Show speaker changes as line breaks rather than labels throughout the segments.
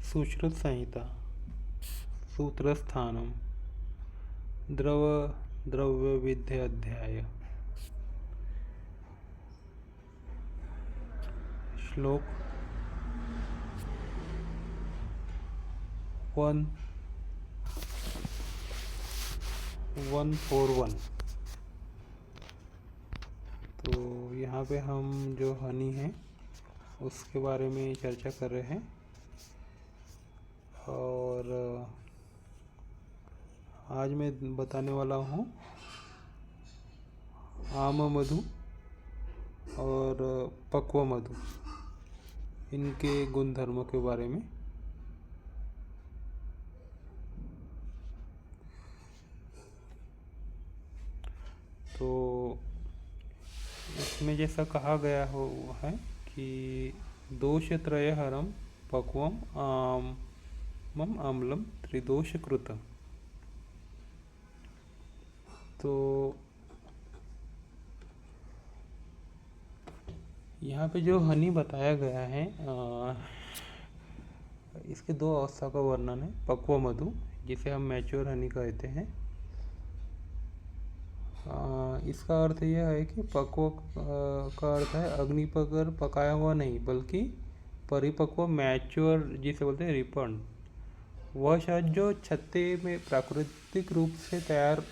सुश्रुत संहिता सूत्रस्थानम द्रव द्रव्यविद्या अध्याय श्लोक 141। तो यहाँ पे हम जो हनी है उसके बारे में चर्चा कर रहे हैं। और आज मैं बताने वाला हूँ आम मधु और पक्व मधु, इनके गुणधर्मों के बारे में। तो इसमें जैसा कहा गया हो है कि दोषत्रयहरं पक्वम आमम आम्लम त्रिदोषकृतम्। तो यहाँ पे जो हनी बताया गया है, इसके दो अवस्था का वर्णन है। पक्व मधु, जिसे हम मैच्योर हनी कहते हैं, इसका अर्थ यह है कि पक्व का अर्थ है अग्नि पर पकाया हुआ नहीं, बल्कि परिपक्व मैच्योर जिसे बोलते हैं रिपन। वह शहद जो छत्ते में प्राकृतिक रूप से तैयार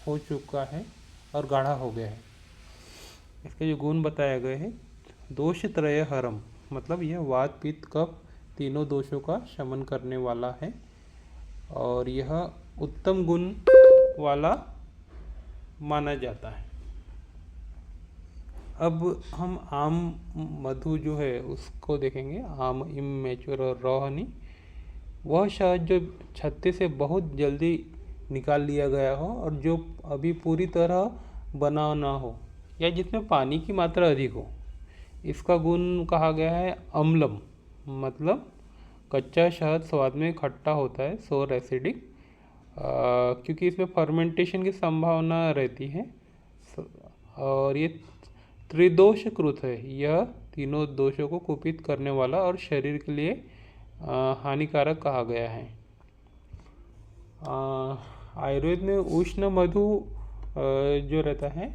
हो चुका है और गाढ़ा हो गया है। इसके जो गुण बताए गए हैं, दोष त्रय हरम, मतलब यह वात पित्त कफ तीनों दोषों का शमन करने वाला है और यह उत्तम गुण वाला माना जाता है। अब हम आम मधु जो है उसको देखेंगे। आम इमैच्योर और रॉ हनी, वह शहद जो छत्ते से बहुत जल्दी निकाल लिया गया हो और जो अभी पूरी तरह बना ना हो, या जिसमें पानी की मात्रा अधिक हो। इसका गुण कहा गया है अम्लम, मतलब कच्चा शहद स्वाद में खट्टा होता है, सोर एसिडिक, क्योंकि इसमें फर्मेंटेशन की संभावना रहती है। और ये त्रिदोषकृत है, यह तीनों दोषों को कुपित करने वाला और शरीर के लिए हानिकारक कहा गया है। आयुर्वेद में उष्ण मधु जो रहता है,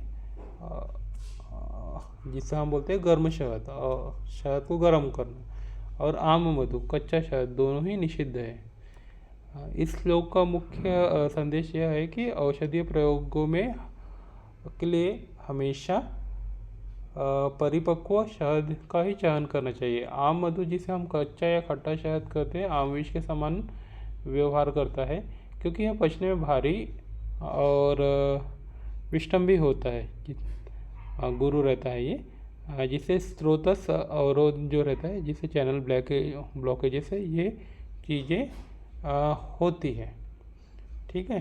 जिसे हम बोलते हैं गर्म शहद, शहद को गर्म करना, और आम मधु कच्चा शहद, दोनों ही निषिद्ध है। इस श्लोक का मुख्य संदेश यह है कि औषधीय प्रयोगों में के लिए हमेशा परिपक्व शहद का ही चयन करना चाहिए। आम मधु, जिसे हम कच्चा या खट्टा शहद कहते हैं, आम विष के समान व्यवहार करता है, क्योंकि यह पचने में भारी और विषम भी होता है। गुरु रहता है ये, जिसे स्रोतस अवरोध जो रहता है, जिसे चैनल ब्लॉकेज से ये चीज़ें होती है। ठीक है।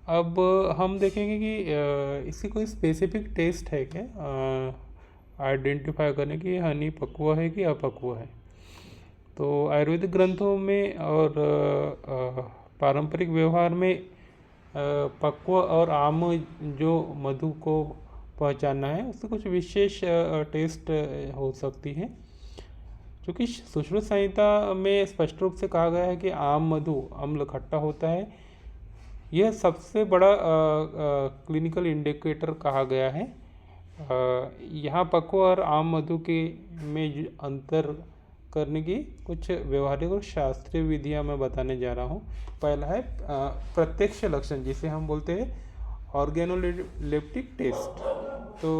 अब हम देखेंगे कि इसकी कोई स्पेसिफिक टेस्ट है क्या, आइडेंटिफाई करने की हनी पक्व है कि अपक्व है। तो आयुर्वेदिक ग्रंथों में और पारंपरिक व्यवहार में पक्व और आम जो मधु को पहचानना है, उससे कुछ विशेष टेस्ट हो सकती है। क्योंकि सुश्रुत संहिता में स्पष्ट रूप से कहा गया है कि आम मधु अम्ल खट्टा होता है। यह सबसे बड़ा क्लिनिकल इंडिकेटर कहा गया है। यहाँ पक्व और आम मधु के में अंतर करने की कुछ व्यवहारिक और शास्त्रीय विधियाँ मैं बताने जा रहा हूँ। पहला है प्रत्यक्ष लक्षण, जिसे हम बोलते हैं ऑर्गेनोलेप्टिक टेस्ट। तो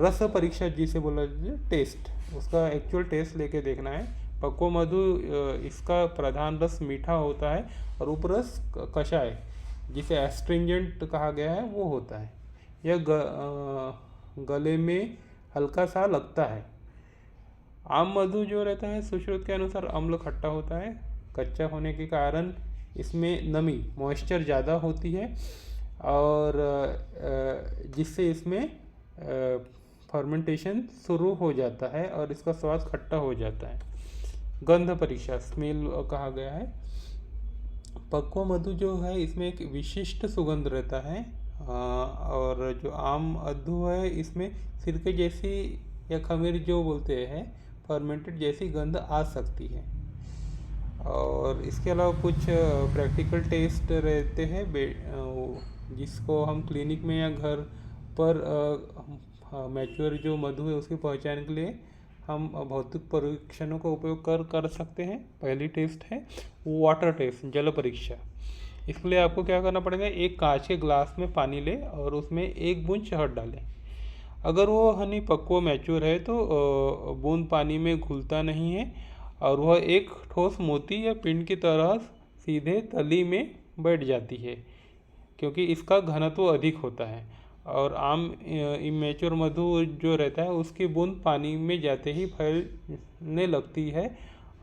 रस परीक्षा जिसे बोला जाए टेस्ट, उसका एक्चुअल टेस्ट लेके देखना है। पक्व मधु, इसका प्रधान रस मीठा होता है और उपरस कषाय, जिसे एस्ट्रिंजेंट कहा गया है, वो होता है। यह गले में हल्का सा लगता है। आम मधु जो रहता है सुश्रुत के अनुसार अम्ल खट्टा होता है। कच्चा होने के कारण इसमें नमी, मॉइस्चर ज़्यादा होती है और जिससे इसमें फर्मेंटेशन शुरू हो जाता है और इसका स्वाद खट्टा हो जाता है। गंध परीक्षा, स्मेल कहा गया है। पक्व मधु जो है, इसमें एक विशिष्ट सुगंध रहता है। और जो आम मधु है, इसमें सिरके जैसी या खमीर जो बोलते हैं फर्मेंटेड जैसी गंध आ सकती है। और इसके अलावा कुछ प्रैक्टिकल टेस्ट रहते हैं जिसको हम क्लिनिक में या घर पर मैच्योर जो मधु है उसकी पहचान के लिए हम भौतिक परीक्षणों का उपयोग कर सकते हैं। पहली टेस्ट है वाटर टेस्ट, जल परीक्षा। इसके लिए आपको क्या करना पड़ेगा, एक कांच के ग्लास में पानी लें और उसमें एक बूंद शहद डालें। अगर वो हनी पक्व मैच्योर है तो बूंद पानी में घुलता नहीं है और वह एक ठोस मोती या पिंड की तरह सीधे तली में बैठ जाती है, क्योंकि इसका घनत्व अधिक होता है। और आम इमेच्योर मधु जो रहता है उसकी बूंद पानी में जाते ही फैलने लगती है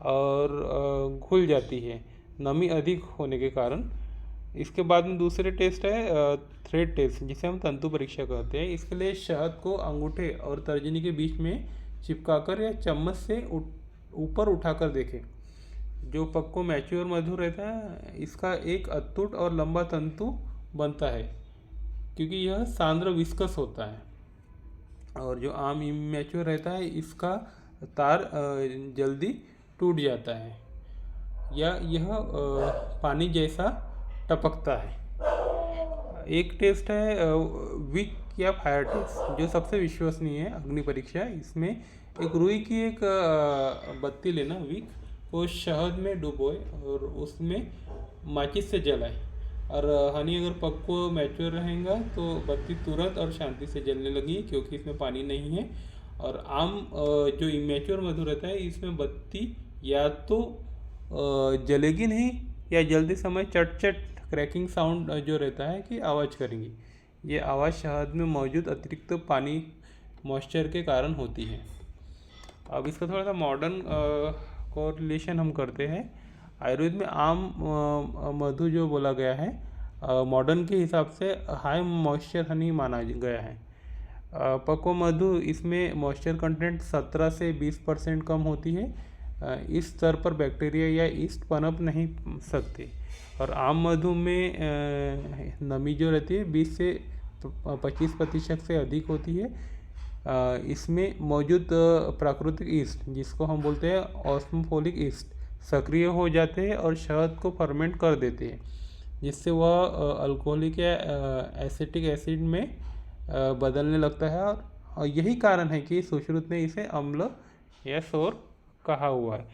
और घुल जाती है, नमी अधिक होने के कारण। इसके बाद में दूसरे टेस्ट है थ्रेड टेस्ट, जिसे हम तंतु परीक्षा कहते हैं। इसके लिए शहद को अंगूठे और तर्जनी के बीच में चिपकाकर या चम्मच से ऊपर उठाकर देखें। जो पक्को मैच्योर मधु रहता है इसका एक अटूट और लंबा तंतु बनता है, क्योंकि यह सांद्र विस्कस होता है। और जो आम इमेच्योर रहता है इसका तार जल्दी टूट जाता है या यह पानी जैसा टपकता है। एक टेस्ट है विक या फायर टेस्ट, जो सबसे विश्वसनीय है अग्नि परीक्षा। इसमें एक रुई की एक बत्ती लेना, विक को शहद में डुबोए और उसमें माचिस से जलाए। और हनी अगर पक्को मैच्योर रहेगा तो बत्ती तुरंत और शांति से जलने लगी, क्योंकि इसमें पानी नहीं है। और आम जो इमेच्योर मधु रहता है इसमें बत्ती या तो जलेगी नहीं या जलते समय चट चट क्रैकिंग साउंड जो रहता है कि आवाज़ करेंगी। ये आवाज़ शहद में मौजूद अतिरिक्त पानी मॉइस्चर के कारण होती है। अब इसका थोड़ा सा मॉडर्न कोरिलेशन हम करते हैं। आयुर्वेद में आम मधु जो बोला गया है मॉडर्न के हिसाब से हाई मॉइस्चर हनी माना गया है। पक्व मधु इसमें मॉइस्चर कंटेंट 17 से 20% कम होती है। इस स्तर पर बैक्टीरिया या ईस्ट पनप नहीं सकते। और आम मधु में नमी जो रहती है 20 से 25% से अधिक होती है। इसमें मौजूद प्राकृतिक ईस्ट, जिसको हम बोलते हैं ऑस्मोफोलिक ईस्ट, सक्रिय हो जाते हैं और शहद को फर्मेंट कर देते हैं, जिससे वह अल्कोहलिक या एसिटिक एसिड में बदलने लगता है। और यही कारण है कि सुश्रुत ने इसे अम्ल या सोर कहा हुआ है।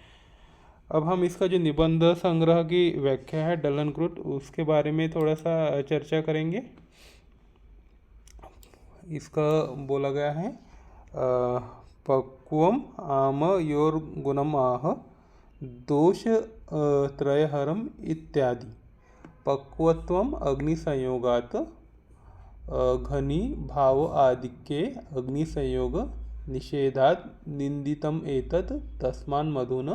अब हम इसका जो निबंध संग्रह की व्याख्या है डलनकृत, उसके बारे में थोड़ा सा चर्चा करेंगे। इसका बोला गया है पक्वम आम योर गुणम आह दोष त्रयहरम इत्यादि। पक्वत्वम अग्निसंयोगात घनी भाव आदिक्ये अग्निसंयोग निषेधात् निंदितम एतत् तस्मान् मधुन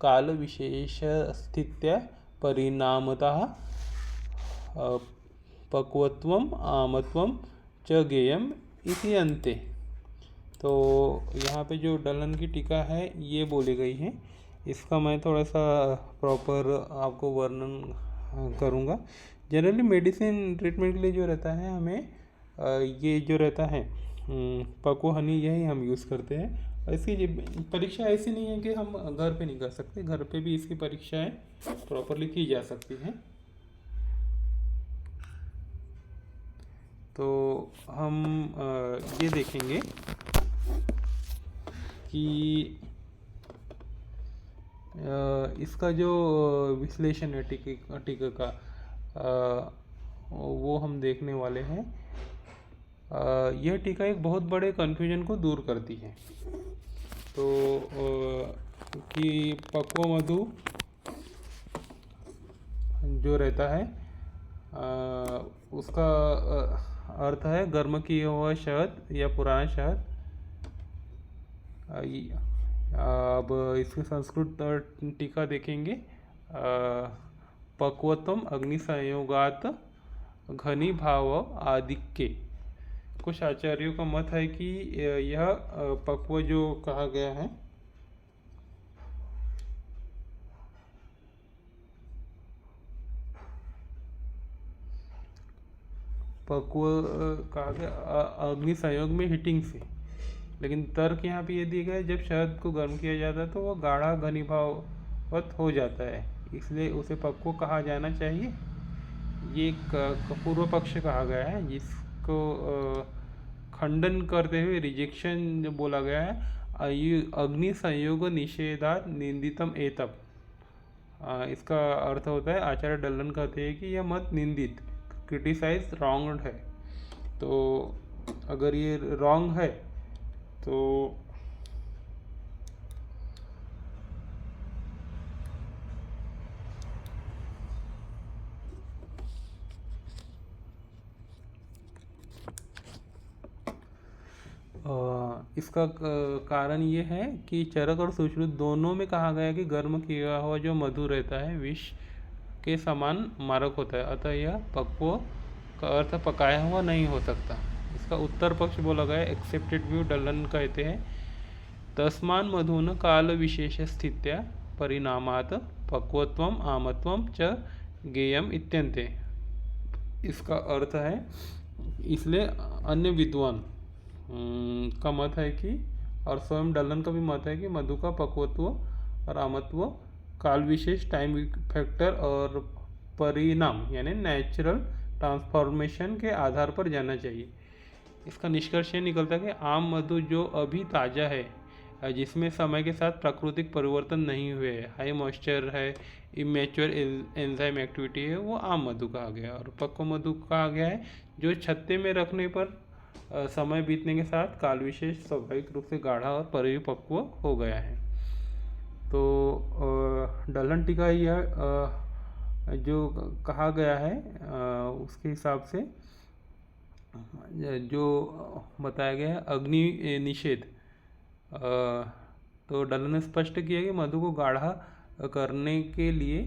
काल विशेषस्थित्या परिणामतः पक्वत्वम आमत्वम च गेयम इति अन्ते। तो यहाँ पे जो डलन की टीका है ये बोली गई है, इसका मैं थोड़ा सा प्रॉपर आपको वर्णन करूँगा। जनरली मेडिसिन ट्रीटमेंट के लिए जो रहता है हमें ये जो रहता है पक्व हनी यही हम यूज़ करते हैं। और इसकी परीक्षा ऐसी नहीं है कि हम घर पे नहीं कर सकते, घर पे भी इसकी परीक्षाएं प्रॉपरली की जा सकती हैं। तो हम ये देखेंगे कि इसका जो विश्लेषण है टीका का वो हम देखने वाले हैं। यह टीका एक बहुत बड़े कन्फ्यूजन को दूर करती है। तो कि पक्व मधु जो रहता है उसका अर्थ है गर्म किया हुआ शहद या पुराना शहद। अब इसके संस्कृत टीका देखेंगे। पक्वत्वम अग्निसंयोगात घनी भाव आदिक्ये। कुछ आचार्यों का मत है कि यह पक्व जो कहा गया है पक्व कहा गया अग्नि संयोग में हीटिंग से, लेकिन तर्क यहाँ पे ये दिया गया है जब शहद को गर्म किया जाता है तो वह गाढ़ा घनीभाववत हो जाता है। इसलिए उसे पक्व कहा जाना चाहिए। ये एक पूर्व पक्ष कहा गया है, जिसको खंडन करते हुए रिजेक्शन जो बोला गया है, अग्नि संयोग निषेधात निंदितम एतप। इसका अर्थ होता है, आचार्य डल्लन कहते हैं कि यह मत निंदित, क्रिटिसाइज, रॉन्ग है। तो अगर ये रॉन्ग है तो इसका कारण ये है कि चरक और सुश्रुत दोनों में कहा गया है कि गर्म किया हुआ जो मधु रहता है विष के समान मारक होता है, अतः यह पक्व का अर्थ पकाया हुआ नहीं हो सकता। इसका उत्तर पक्ष बोला गया है, एक्सेप्टेड व्यू डल्लन कहते हैं, तस्मान मधुन काल विशेष स्थित्या परिणामात पक्वत्वम आमत्वम च गेयम इत्यन्ते। इसका अर्थ है, इसलिए अन्य विद्वान का मत है कि, और स्वयं डल्लन का भी मत है कि मधु का पक्वत्व और आमत्व काल विशेष, टाइम फैक्टर और परिणाम यानी नेचुरल ट्रांसफॉर्मेशन के आधार पर जाना चाहिए। इसका निष्कर्ष ये निकलता है कि आम मधु जो अभी ताज़ा है, जिसमें समय के साथ प्राकृतिक परिवर्तन नहीं हुए, हाई मॉइस्चर है, इमेच्योर एंजाइम एक्टिविटी है, वो आम मधु कहा गया। और पक्व मधु कहा गया है जो छत्ते में रखने पर समय बीतने के साथ काल विशेष स्वाभाविक रूप से गाढ़ा और परिपक्व हो गया है। तो डल्लन टीका यह जो कहा गया है उसके हिसाब से जो बताया गया है अग्नि निषेध, तो डल्लन ने स्पष्ट किया कि मधु को गाढ़ा करने के लिए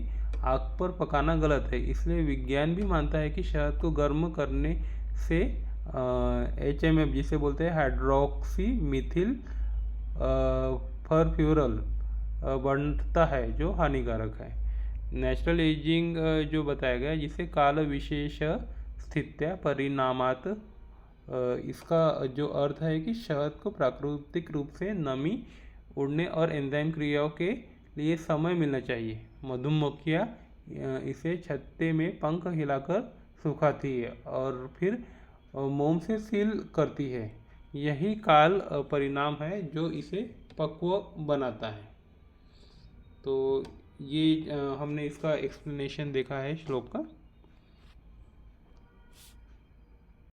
आग पर पकाना गलत है। इसलिए विज्ञान भी मानता है कि शहद को गर्म करने से HMF जिसे बोलते हैं हाइड्रोक्सी मिथिल फरफ्यूरल बनता है, जो हानिकारक है। नेचुरल एजिंग जो बताया गया जिसे काल विशेष स्थित्या परिणामात, इसका जो अर्थ है कि शहद को प्राकृतिक रूप से नमी उड़ने और एंजाइम क्रियाओं के लिए समय मिलना चाहिए। मधुमक्खियाँ इसे छत्ते में पंख हिलाकर सुखाती है और फिर मोम से सील करती है। यही काल परिणाम है जो इसे पक्व बनाता है। तो ये हमने इसका एक्सप्लेनेशन देखा है श्लोक का।